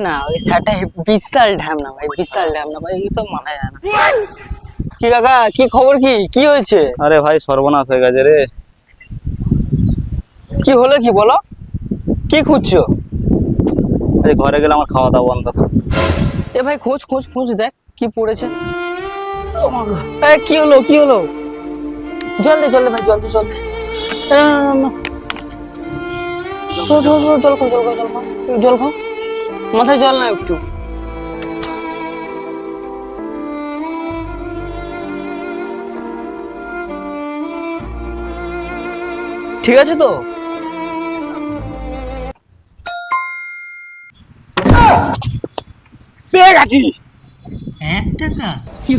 না ওই সাইডটা বিশাল ঢ্যাম না ভাই, বিশাল ঢ্যাম না ভাই, এইসব মানা যায় না। কি কাকা, কি খবর, কি হয়েছে? আরে ভাই সর্বনাশ হয়ে গেছে রে। কি হলো কি বলো, কি খুঁজছো? আরে ঘরে গেলে আমার খাওয়া দাওয়া বন্ধ। এ ভাই খোঁজ খোঁজ খোঁজ, দেখ কি পড়েছে। কি হলো কি হলো? জল দে জল দে ভাই, জল দে জল দে। জল খাও জল খাও জল খাও জল খাও, মাথায় জল না একটু। ঠিক আছে তো? পেয়ে গেছি। 1 টাকা? কি